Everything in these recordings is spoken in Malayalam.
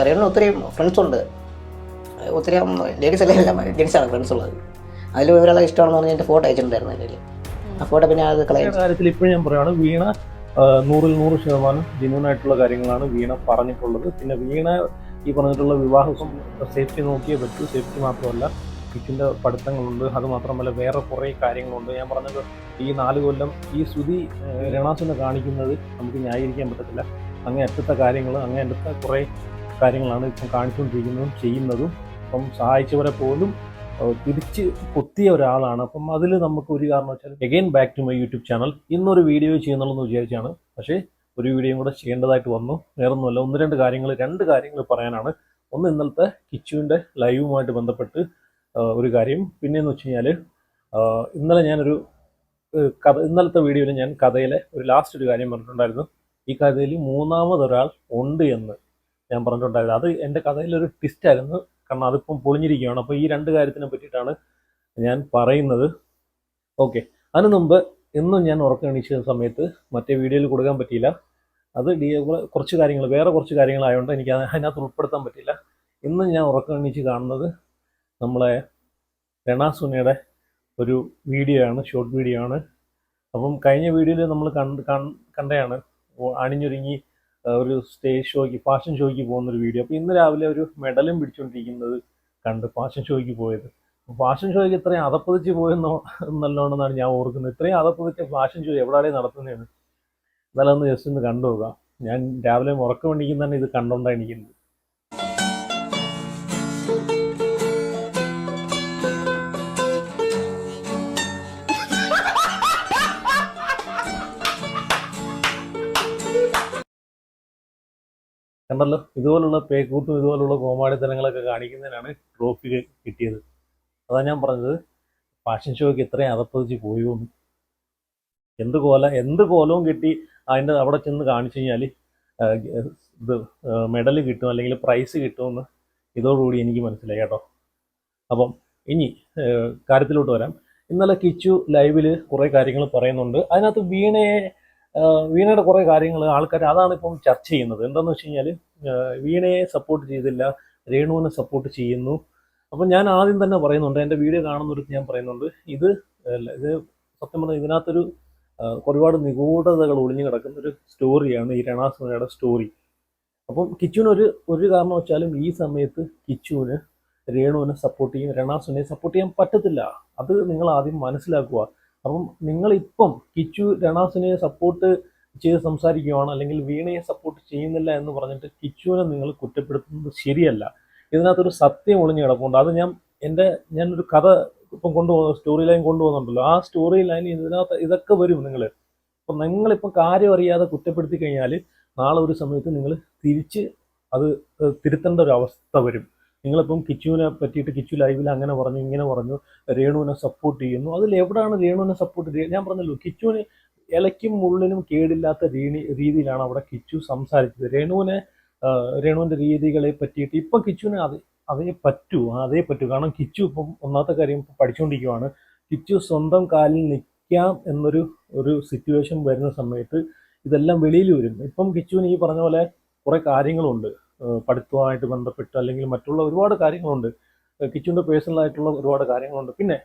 റേണുവിന് ഒത്തിരി ഫ്രണ്ട്സ് ഉണ്ട്, ഒത്തിരി ലേഡീസ് എല്ലാം ജെൻസാണ് ഫ്രണ്ട്സ് ഉള്ളത്. അതിൽ ഒരാളെ ഇഷ്ടമാണെന്ന് പറഞ്ഞാൽ എൻ്റെ ഫോട്ടോ അയച്ചിട്ടുണ്ടായിരുന്നു എൻ്റെ കയ്യിൽ. ആ ഫോട്ടോ പിന്നെ അത് കളയാൻ കാര്യത്തിൽ ഇപ്പോഴും ഞാൻ പറയുകയാണ്, വീണ 100% ജെന്യൂൻ ആയിട്ടുള്ള കാര്യങ്ങളാണ് വീണ പറഞ്ഞിട്ടുള്ളത്. പിന്നെ വീണ ഈ പറഞ്ഞിട്ടുള്ള വിവാഹം സേഫ്റ്റി നോക്കിയേ പറ്റൂ. സേഫ്റ്റി മാത്രമല്ല, കിച്ചിൻ്റെ പഠിത്തങ്ങളുണ്ട്, അത് മാത്രമല്ല വേറെ കുറേ കാര്യങ്ങളുണ്ട്. ഞാൻ പറഞ്ഞത് ഈ 4 കൊല്ലം ഈ ശ്രുതി രണാസിനെ കാണിക്കുന്നത് നമുക്ക് ന്യായീകരിക്കാൻ പറ്റത്തില്ല. അങ്ങേയറ്റത്തെ കാര്യങ്ങൾ, അങ്ങേയറ്റത്തെ കുറേ കാര്യങ്ങളാണ് ഇപ്പം കാണിച്ചുകൊണ്ടിരിക്കുന്നതും ചെയ്യുന്നതും. അപ്പം സഹായിച്ചവരെ പോലും തിരിച്ച് കൊത്തിയ ഒരാളാണ്. അപ്പം അതിൽ നമുക്ക് ഒരു കാരണം വെച്ചാൽ again back to my YouTube channel. ഇന്നൊരു വീഡിയോ ചെയ്യുന്നുള്ളൂ വിചാരിച്ചാണ്, പക്ഷേ ഒരു വീഡിയോയും കൂടെ ചെയ്യേണ്ടതായിട്ട് വന്നു. വേറൊന്നുമല്ല, 2 കാര്യങ്ങൾ പറയാനാണ്. ഒന്ന്, ഇന്നലത്തെ കിച്ചുവിൻ്റെ ലൈവുമായിട്ട് ബന്ധപ്പെട്ട് ഒരു കാര്യം. പിന്നെയെന്ന് വെച്ച് കഴിഞ്ഞാൽ ഇന്നലെ ഞാനൊരു ഇന്നലത്തെ വീഡിയോയിൽ ഞാൻ കഥയിലെ ഒരു കാര്യം പറഞ്ഞിട്ടുണ്ടായിരുന്നു. ഈ കഥയിൽ 3ാമതൊരാൾ ഉണ്ട് എന്ന് ഞാൻ പറഞ്ഞിട്ടുണ്ടായിരുന്നു. അത് എൻ്റെ കഥയിലൊരു ട്വിസ്റ്റായിരുന്നു, കാരണം അതിപ്പം പൊളിഞ്ഞിരിക്കുകയാണ്. അപ്പോൾ ഈ 2 കാര്യത്തിനെ പറ്റിയിട്ടാണ് ഞാൻ പറയുന്നത്. ഓക്കെ, അതിന് മുമ്പ് ഇന്നും ഞാൻ ഉറക്കമെണീച്ച സമയത്ത് മറ്റേ വീഡിയോയിൽ കൊടുക്കാൻ പറ്റിയില്ല. അത് കുറച്ച് കാര്യങ്ങൾ, വേറെ കുറച്ച് കാര്യങ്ങളായതുകൊണ്ട് എനിക്ക് അതിനകത്ത് ഉൾപ്പെടുത്താൻ പറ്റില്ല. ഇന്ന് ഞാൻ ഉറക്കമെണീച്ച് കാണുന്നത് നമ്മളെ രണാസുനയുടെ ഒരു വീഡിയോ ആണ്, ഷോർട്ട് വീഡിയോ ആണ്. അപ്പം കഴിഞ്ഞ വീഡിയോയിൽ നമ്മൾ കണ്ടതാണ് അണിഞ്ഞൊരുങ്ങി ഒരു സ്റ്റേജ് ഷോയ്ക്ക്, ഫാഷൻ ഷോയ്ക്ക് പോകുന്നൊരു വീഡിയോ. അപ്പോൾ ഇന്ന് രാവിലെ ഒരു മെഡലും പിടിച്ചുകൊണ്ടിരിക്കുന്നത് കണ്ട് ഫാഷൻ ഷോയ്ക്ക് പോയത്. ഫാഷൻ ഷോയ്ക്ക് ഇത്രയും അതപ്പതിച്ച് പോയെന്നോ നല്ലോണമെന്നാണ് ഞാൻ ഓർക്കുന്നത്. ഇത്രയും അതപ്പതിച്ച ഫാഷൻ ഷോ എവിടെയാണ് നടത്തുന്നതെന്ന് എന്നാലും ഒന്ന് ജസ്റ്റ് ഒന്ന് കണ്ടു നോക്കാം. ഞാൻ രാവിലെ ഉറക്കം എണീക്കുന്ന തന്നെ ഇത് കണ്ടോണ്ടാണ് എണീക്കുന്നത്. കണ്ടല്ലോ, ഇതുപോലുള്ള പേക്കൂട്ടും ഇതുപോലുള്ള കോമാളിത്തരങ്ങളൊക്കെ കാണിക്കുന്നതിനാണ് ട്രോഫി കിട്ടിയത്. അതാണ് ഞാൻ പറഞ്ഞത്, ഫാഷൻ ഷോയ്ക്ക് ഇത്രയും അതപ്പതിച്ച് പോയോന്ന്. എന്ത് കോലവും കിട്ടി അതിൻ്റെ അവിടെ ചെന്ന് കാണിച്ചു കഴിഞ്ഞാൽ ഇത് മെഡൽ കിട്ടും അല്ലെങ്കിൽ പ്രൈസ് കിട്ടുമെന്ന് ഇതോടുകൂടി എനിക്ക് മനസ്സിലായി കേട്ടോ. അപ്പം ഇനി കാര്യത്തിലോട്ട് വരാം. ഇന്നലെ കിച്ചു ലൈവിൽ കുറേ കാര്യങ്ങൾ പറയുന്നുണ്ട്. അതിനകത്ത് വീണയുടെ കുറേ കാര്യങ്ങൾ ആൾക്കാർ അതാണ് ഇപ്പം ചർച്ച ചെയ്യുന്നത്. എന്താണെന്ന് വെച്ച് കഴിഞ്ഞാൽ വീണയെ സപ്പോർട്ട് ചെയ്തില്ല, രേണുവിനെ സപ്പോർട്ട് ചെയ്യുന്നു. അപ്പം ഞാൻ ആദ്യം തന്നെ പറയുന്നുണ്ട്, എൻ്റെ വീഡിയോ കാണുന്നവർക്ക് ഞാൻ പറയുന്നുണ്ട്, ഇത് സത്യം പറഞ്ഞാൽ ഇതിനകത്തൊരു ഒരുപാട് നിഗൂഢതകൾ ഒളിഞ്ഞു കിടക്കുന്നൊരു സ്റ്റോറിയാണ് ഈ രണാസുനയുടെ സ്റ്റോറി. അപ്പം കിച്ചുവിന് ഒരു കാരണം വെച്ചാലും ഈ സമയത്ത് കിച്ചുവിന് രേണുവിനെ സപ്പോർട്ട് ചെയ്യും, രണാസുനെ സപ്പോർട്ട് ചെയ്യാൻ പറ്റത്തില്ല. അത് നിങ്ങൾ ആദ്യം മനസ്സിലാക്കുക. അപ്പം നിങ്ങളിപ്പം കിച്ചു രണാസിനെ സപ്പോർട്ട് ചെയ്ത് സംസാരിക്കുകയാണ്, അല്ലെങ്കിൽ വീണയെ സപ്പോർട്ട് ചെയ്യുന്നില്ല എന്ന് പറഞ്ഞിട്ട് കിച്ചുവിനെ നിങ്ങൾ കുറ്റപ്പെടുത്തുന്നത് ശരിയല്ല. ഇതിനകത്തൊരു സത്യം ഒളിഞ്ഞു കിടപ്പുണ്ട്. അത് ഞാനൊരു കഥ ഇപ്പം സ്റ്റോറി ലൈൻ കൊണ്ടുപോകുന്നുണ്ടല്ലോ, ആ സ്റ്റോറി ലൈൻ ഇതിനകത്ത് ഇതൊക്കെ വരും. അപ്പം നിങ്ങളിപ്പം കാര്യം അറിയാതെ കുറ്റപ്പെടുത്തി കഴിഞ്ഞാൽ നാളെ ഒരു സമയത്ത് നിങ്ങൾ തിരിച്ച് അത് തിരുത്തേണ്ട ഒരു അവസ്ഥ വരും. നിങ്ങളിപ്പം കിച്ചുവിനെ പറ്റിയിട്ട് കിച്ചു ലൈവിൽ അങ്ങനെ പറഞ്ഞു ഇങ്ങനെ പറഞ്ഞു, രേണുവിനെ സപ്പോർട്ട് ചെയ്യുന്നു. അതിൽ എവിടെയാണ് രേണുവിനെ സപ്പോർട്ട് ചെയ്യുക? ഞാൻ പറഞ്ഞല്ലോ, കിച്ചുവിന് ഇലയ്ക്കും മുള്ളിനും കേടില്ലാത്ത രീതിയിലാണ് അവിടെ കിച്ചു സംസാരിച്ചത്. രേണുവിൻ്റെ രീതികളെ പറ്റിയിട്ട് ഇപ്പം കിച്ചുവിന് അതേ പറ്റൂ. കാരണം കിച്ചു ഇപ്പം ഒന്നാമത്തെ കാര്യം പഠിച്ചുകൊണ്ടിരിക്കുകയാണ്. കിച്ചു സ്വന്തം കാലിൽ നിൽക്കാം എന്നൊരു സിറ്റുവേഷൻ വരുന്ന സമയത്ത് ഇതെല്ലാം വെളിയിൽ വരും. ഇപ്പം കിച്ചുവിന് ഈ പറഞ്ഞ പോലെ കുറേ കാര്യങ്ങളുണ്ട്, പഠിത്തവുമായിട്ട് ബന്ധപ്പെട്ട് അല്ലെങ്കിൽ മറ്റുള്ള ഒരുപാട് കാര്യങ്ങളുണ്ട്. കിച്ചുവിൻ്റെ പേഴ്സണലായിട്ടുള്ള ഒരുപാട് കാര്യങ്ങളുണ്ട്. പിന്നെ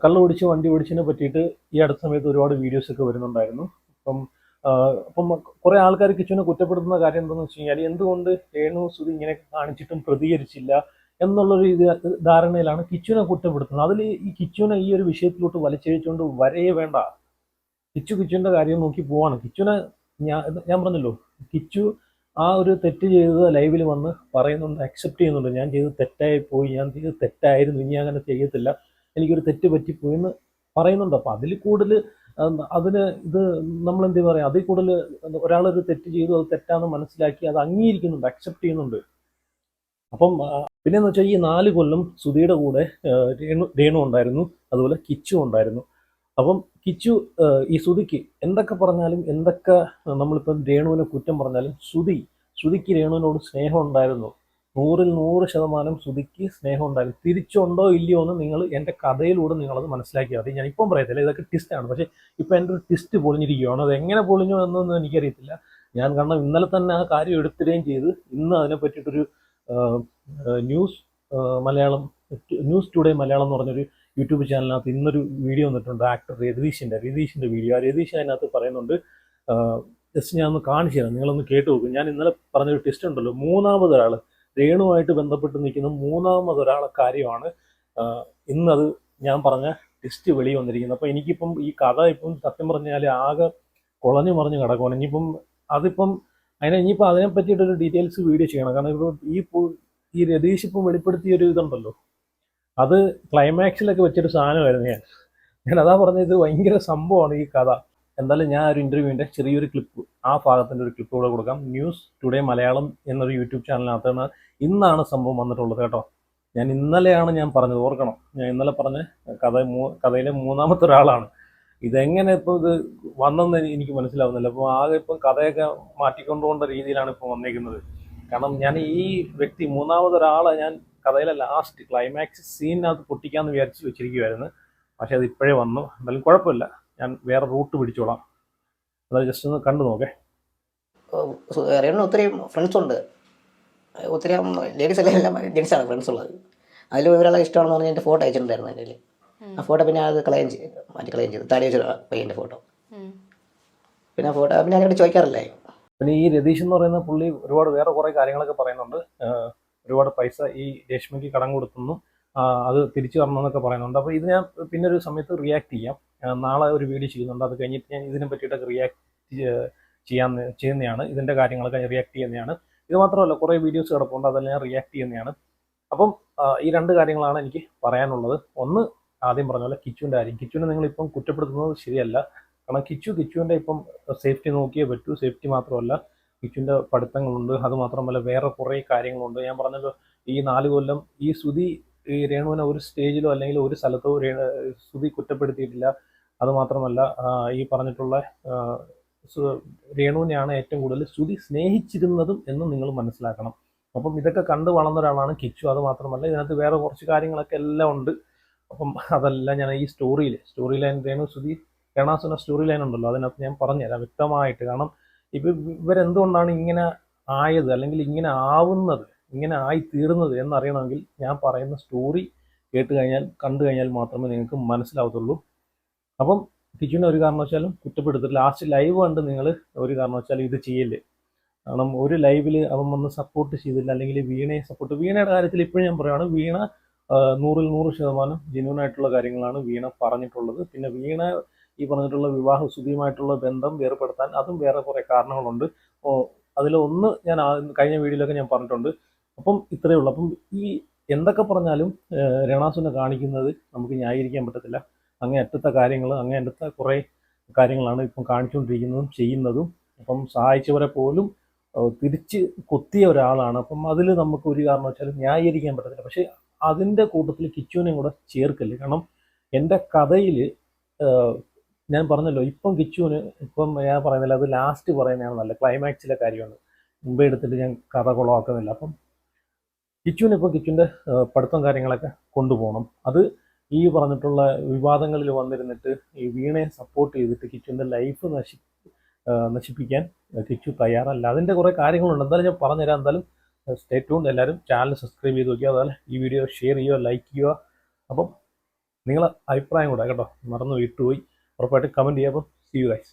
കള്ളു പിടിച്ച് വണ്ടി ഓടിച്ചതിനെ പറ്റിയിട്ട് ഈ അടുത്ത സമയത്ത് ഒരുപാട് വീഡിയോസൊക്കെ വരുന്നുണ്ടായിരുന്നു. അപ്പം കുറേ ആൾക്കാർ കിച്ചുവിനെ കുറ്റപ്പെടുത്തുന്ന കാര്യം എന്താണെന്ന് വെച്ച് കഴിഞ്ഞാൽ, എന്തുകൊണ്ട് രേണു സുധി ഇങ്ങനെ കാണിച്ചിട്ടും പ്രതികരിച്ചില്ല എന്നുള്ളൊരു ധാരണയിലാണ് കിച്ചുവിനെ കുറ്റപ്പെടുത്തുന്നത്. അതിൽ ഈ കിച്ചുവിനെ ഈ ഒരു വിഷയത്തിലോട്ട് വലിച്ചഴിച്ചുകൊണ്ട് വരേ വേണ്ട. കിച്ചുവിൻ്റെ കാര്യം നോക്കി പോവാണ്. കിച്ചുവിനെ ഞാൻ പറഞ്ഞല്ലോ, കിച്ചു ആ ഒരു തെറ്റ് ചെയ്തത് ലൈവിൽ വന്ന് പറയുന്നുണ്ട്, അക്സെപ്റ്റ് ചെയ്യുന്നുണ്ട്. ഞാൻ ചെയ്തത് തെറ്റായി പോയി, ഞാൻ ചെയ്തത് തെറ്റായിരുന്നു, ഇനി അങ്ങനെ ചെയ്യത്തില്ല, എനിക്കൊരു തെറ്റ് പറ്റിപ്പോയി എന്ന് പറയുന്നുണ്ട്. അപ്പം അതിൽ കൂടുതൽ ഇത് നമ്മളെന്ത് പറയാം, അതിൽ കൂടുതൽ ഒരാളൊരു തെറ്റ് ചെയ്തു, അത് തെറ്റാന്ന് മനസ്സിലാക്കി അത് അംഗീകരിക്കുന്നുണ്ട്, അക്സെപ്റ്റ് ചെയ്യുന്നുണ്ട്. അപ്പം പിന്നെയെന്ന് വെച്ചാൽ ഈ 4 കൊല്ലം സുധിയുടെ കൂടെ രേണു ഉണ്ടായിരുന്നു, അതുപോലെ കിച്ചു ഉണ്ടായിരുന്നു. അപ്പം കിച്ചു ഈ സുധിക്ക് എന്തൊക്കെ പറഞ്ഞാലും, എന്തൊക്കെ നമ്മളിപ്പം രേണുവിനെ കുറ്റം പറഞ്ഞാലും ശ്രുതിക്ക് രേണുവിനോട് സ്നേഹം ഉണ്ടായിരുന്നു. 100% ശ്രുതിക്ക് സ്നേഹം ഉണ്ടായിരുന്നു. തിരിച്ചുണ്ടോ ഇല്ലയോ എന്ന് നിങ്ങൾ എൻ്റെ കഥയിലൂടെ നിങ്ങളത് മനസ്സിലാക്കിയാൽ മതി. ഞാൻ ഇപ്പം പറയത്തില്ല, ഇതൊക്കെ ട്വിസ്റ്റാണ്. പക്ഷേ ഇപ്പം എൻ്റെ ഒരു ട്വിസ്റ്റ് പൊളിഞ്ഞിരിക്കുകയാണ്. അത് എങ്ങനെ പൊളിഞ്ഞു എന്നൊന്നും എനിക്കറിയത്തില്ല. ഞാൻ കാരണം ഇന്നലെ തന്നെ ആ കാര്യം എടുത്തിടുകയും ചെയ്ത് ഇന്ന് അതിനെ പറ്റിയിട്ടൊരു news Malayalam news today Malayalam എന്ന് പറഞ്ഞൊരു യൂട്യൂബ് ചാനലിനകത്ത് ഇന്നൊരു വീഡിയോ വന്നിട്ടുണ്ട് ആക്ടർ രതീഷിൻ്റെ വീഡിയോ. ആ രതീഷ് അതിനകത്ത് പറയുന്നുണ്ട്. ജസ്റ്റ് ഞാൻ ഒന്ന് കാണിച്ചു തരാം, നിങ്ങളൊന്ന് കേട്ട് നോക്കും. ഞാൻ ഇന്നലെ പറഞ്ഞൊരു ടെസ്റ്റ് ഉണ്ടല്ലോ, മൂന്നാമതൊരാൾ രേണുവായിട്ട് ബന്ധപ്പെട്ട് നിൽക്കുന്ന മൂന്നാമതൊരാളെ കാര്യമാണ് ഇന്നത് ഞാൻ പറഞ്ഞ ടെസ്റ്റ് വെളി വന്നിരിക്കുന്നത്. അപ്പോൾ എനിക്കിപ്പം ഈ കഥ ഇപ്പം സത്യം പറഞ്ഞാൽ ആകെ കുളഞ്ഞു മറിഞ്ഞ് കിടക്കുവാണ്. ഇനിയിപ്പം ഇനിയിപ്പോൾ അതിനെ പറ്റിയിട്ടൊരു ഡീറ്റെയിൽസ് വീഡിയോ ചെയ്യണം. കാരണം ഇപ്പോൾ ഈ രതീഷ് ഇപ്പം വെളിപ്പെടുത്തിയൊരു ഇതുണ്ടല്ലോ, അത് ക്ലൈമാക്സിലൊക്കെ വെച്ചൊരു സാധനമായിരുന്നു. ഞാൻ അതാ പറഞ്ഞത്, ഇത് ഭയങ്കര സംഭവമാണ് ഈ കഥ. എന്തായാലും ഞാൻ ഒരു ഇൻ്റർവ്യൂവിൻ്റെ ചെറിയൊരു ക്ലിപ്പ്, ആ ഭാഗത്തിൻ്റെ ഒരു ക്ലിപ്പ് കൂടെ കൊടുക്കാം. ന്യൂസ് ടുഡേ മലയാളം എന്നൊരു യൂട്യൂബ് ചാനലിനകത്താണ് ഇന്നാണ് സംഭവം വന്നിട്ടുള്ളത് കേട്ടോ. ഞാൻ ഇന്നലെയാണ് ഞാൻ പറഞ്ഞത്, ഓർക്കണം. ഞാൻ ഇന്നലെ പറഞ്ഞ കഥയിലെ മൂന്നാമത്തെ ഒരാളാണ്. ഇതെങ്ങനെ ഇപ്പോൾ ഇത് വന്നെന്ന് എനിക്ക് മനസ്സിലാവുന്നില്ല. അപ്പോൾ ആകെ ഇപ്പം കഥയൊക്കെ മാറ്റിക്കൊണ്ടുപോകേണ്ട രീതിയിലാണ് ഇപ്പോൾ വന്നേക്കുന്നത്. കാരണം ഞാൻ ഈ വ്യക്തി മൂന്നാമതൊരാളെ ഞാൻ കഥയിലെ ലാസ്റ്റ് ക്ലൈമാക്സ് സീനിനകത്ത് പൊട്ടിക്കാമെന്ന് വിചാരിച്ച് വെച്ചിരിക്കുമായിരുന്നു. പക്ഷെ അത് ഇപ്പോഴേ വന്നു. എന്തായാലും കുഴപ്പമില്ല, ഞാൻ വേറെ റൂട്ട് പിടിച്ചോളാം. അതായത് ജസ്റ്റ് ഒന്ന് കണ്ടു നോക്കേ. രേണു ഒത്തിരി ഫ്രണ്ട്സ് ഉണ്ട്, ഒത്തിരി ലേഡീസ് എല്ലാം ജെൻസാണ് ഫ്രണ്ട്സ് ഉള്ളത്. അതിൽ ഒരാളെ ഇഷ്ടമാണെന്ന് പറഞ്ഞാൽ എൻ്റെ ഫോട്ടോ അയച്ചിട്ടുണ്ടായിരുന്നു എൻ്റെ കയ്യിൽ. ആ ഫോട്ടോ പിന്നെ അത് മാറ്റി കളയും ചെയ്തു. താടി വെച്ച പയ്യൻ്റെ ഫോട്ടോ. പിന്നെ ഫോട്ടോ പിന്നെ അതിനോട് ചോദിക്കാറില്ലേ. പിന്നെ ഈ രതീഷ് എന്ന് പറയുന്ന പുള്ളി ഒരുപാട് വേറെ കുറേ കാര്യങ്ങളൊക്കെ പറയുന്നുണ്ട്. ഒരുപാട് പൈസ ഈ രേഷ്മയ്ക്ക് കടം കൊടുത്തെന്നും അത് തിരിച്ചു തരണമെന്നൊക്കെ പറയുന്നുണ്ട്. അപ്പോൾ ഇത് ഞാൻ പിന്നെ ഒരു സമയത്ത് റിയാക്ട് ചെയ്യാം. നാളെ ഒരു വീഡിയോ ചെയ്യുന്നുണ്ട്, അത് കഴിഞ്ഞിട്ട് ഞാൻ ഇതിനെ പറ്റിയിട്ടൊക്കെ റിയാക്ട് ചെയ്യുന്നതാണ്. ഇതിൻ്റെ കാര്യങ്ങളൊക്കെ റിയാക്ട് ചെയ്യുന്നതാണ്. ഇത് മാത്രമല്ല, കുറേ വീഡിയോസ് കിടപ്പുണ്ട്, അതെല്ലാം ഞാൻ റിയാക്ട് ചെയ്യുന്നതാണ്. അപ്പം ഈ രണ്ട് കാര്യങ്ങളാണ് എനിക്ക് പറയാനുള്ളത്. ഒന്ന്, ആദ്യം പറഞ്ഞ പോലെ കിച്ചുവിൻ്റെ കാര്യം. കിച്ചുവിനെ നിങ്ങളിപ്പം കുറ്റപ്പെടുത്തുന്നത് ശരിയല്ല. കാരണം കിച്ചുവിൻ്റെ ഇപ്പം സേഫ്റ്റി നോക്കിയേ പറ്റൂ. സേഫ്റ്റി മാത്രമല്ല, കിച്ചുവിൻ്റെ പഠിത്തങ്ങളുണ്ട്, അതുമാത്രമല്ല വേറെ കുറേ കാര്യങ്ങളുണ്ട്. ഞാൻ പറഞ്ഞല്ലോ, ഈ 4 കൊല്ലം ഈ രേണുവിനെ ഒരു സ്റ്റേജിലോ അല്ലെങ്കിൽ ഒരു സ്ഥലത്തോ ശ്രുതി കുറ്റപ്പെടുത്തിയിട്ടില്ല. അതുമാത്രമല്ല, ഈ പറഞ്ഞിട്ടുള്ള രേണുവിനെയാണ് ഏറ്റവും കൂടുതൽ ശ്രുതി സ്നേഹിച്ചിരുന്നതും എന്ന് നിങ്ങൾ മനസ്സിലാക്കണം. അപ്പം ഇതൊക്കെ കണ്ട് വളർന്ന ഒരാളാണ് കിച്ചു. അത് മാത്രമല്ല, ഇതിനകത്ത് വേറെ കുറച്ച് കാര്യങ്ങളൊക്കെ എല്ലാം ഉണ്ട്. അപ്പം അതെല്ലാം ഞാൻ ഈ സ്റ്റോറി ലൈൻ രേണാസുന സ്റ്റോറി ലൈൻ ഉണ്ടല്ലോ, അതിനകത്ത് ഞാൻ പറഞ്ഞുതരാം വ്യക്തമായിട്ട്. കാരണം ഇവരെന്തുകൊണ്ടാണ് ഇങ്ങനെ ആയത്, അല്ലെങ്കിൽ ഇങ്ങനെ ആവുന്നത്, ഇങ്ങനെ ആയി തീർന്നത് എന്നറിയണമെങ്കിൽ ഞാൻ പറയുന്ന സ്റ്റോറി കണ്ടു കഴിഞ്ഞാൽ മാത്രമേ നിങ്ങൾക്ക് മനസ്സിലാവത്തുള്ളൂ. അപ്പം കിച്ചുവിനെ ഒരു കാരണവശാലും കുറ്റപ്പെടുത്തില്ല. ലാസ്റ്റ് ലൈവ് കണ്ട് നിങ്ങൾ ഒരു കാരണവശാലും ഇത് ചെയ്യല്ലേ. കാരണം ഒരു ലൈവിൽ അവൻ വന്ന് സപ്പോർട്ട് ചെയ്തില്ല, അല്ലെങ്കിൽ വീണയുടെ കാര്യത്തിൽ ഇപ്പോഴും ഞാൻ പറയുകയാണ്, വീണ 100% ജെന്യൂൻ ആയിട്ടുള്ള കാര്യങ്ങളാണ് വീണ പറഞ്ഞിട്ടുള്ളത്. പിന്നെ വീണ ഈ പറഞ്ഞിട്ടുള്ള വിവാഹശുദ്ധിയുമായിട്ടുള്ള ബന്ധം വേർപെടുത്താൻ അതും വേറെ കുറേ കാരണങ്ങളുണ്ട്. അതിലൊന്ന് ഞാൻ കഴിഞ്ഞ വീഡിയോയിലൊക്കെ ഞാൻ പറഞ്ഞിട്ടുണ്ട്. അപ്പം ഇത്രയേ ഉള്ളൂ. അപ്പം ഈ എന്തൊക്കെ പറഞ്ഞാലും രേണാസുനെ കാണിക്കുന്നത് നമുക്ക് ന്യായീകരിക്കാൻ പറ്റത്തില്ല. അങ്ങേയറ്റത്തെ കുറേ കാര്യങ്ങളാണ് ഇപ്പം കാണിച്ചുകൊണ്ടിരിക്കുന്നതും ചെയ്യുന്നതും. അപ്പം സഹായിച്ചവരെ പോലും തിരിച്ച് കൊത്തിയ ഒരാളാണ്. അപ്പം അതിൽ നമുക്ക് ഒരു കാരണവശാലും ന്യായീകരിക്കാൻ പറ്റത്തില്ല. പക്ഷേ അതിൻ്റെ കൂട്ടത്തിൽ കിച്ചുവിനെയും കൂടെ ചേർക്കല്ലേ. കാരണം എൻ്റെ കഥയിൽ ഞാൻ പറഞ്ഞല്ലോ, ഇപ്പം ഞാൻ പറയുന്നില്ല, അത് ലാസ്റ്റ് പറയുന്നതാണ് നല്ല. ക്ലൈമാക്സിലെ കാര്യമാണ്, മുമ്പേ എടുത്തിട്ട് ഞാൻ കഥ കുളമാക്കുന്നില്ല. അപ്പം കിച്ചുവിൻ്റെ പഠിത്തം കാര്യങ്ങളൊക്കെ കൊണ്ടുപോകണം. അത് ഈ പറഞ്ഞിട്ടുള്ള വിവാദങ്ങളിൽ വന്നിരുന്നിട്ട് ഈ വീണയെ സപ്പോർട്ട് ചെയ്തിട്ട് കിച്ചുവിൻ്റെ ലൈഫ് നശിപ്പിക്കാൻ കിച്ചു തയ്യാറല്ല. അതിൻ്റെ കുറേ കാര്യങ്ങളുണ്ട്. എന്തായാലും ഞാൻ പറഞ്ഞുതരാം. എന്തായാലും സ്റ്റേ ട്യൂൺഡ്. എല്ലാവരും ചാനൽ സബ്സ്ക്രൈബ് ചെയ്ത് നോക്കുക, അതുപോലെ ഈ വീഡിയോ ഷെയർ ചെയ്യുക, ലൈക്ക് ചെയ്യുക. അപ്പം നിങ്ങളെ അഭിപ്രായം കൂടെ കേട്ടോ, മറന്നു വിട്ടുപോയി, ഉറപ്പായിട്ട് കമൻറ്റ് ചെയ്യുക. അപ്പം സീ യു ഗൈസ്.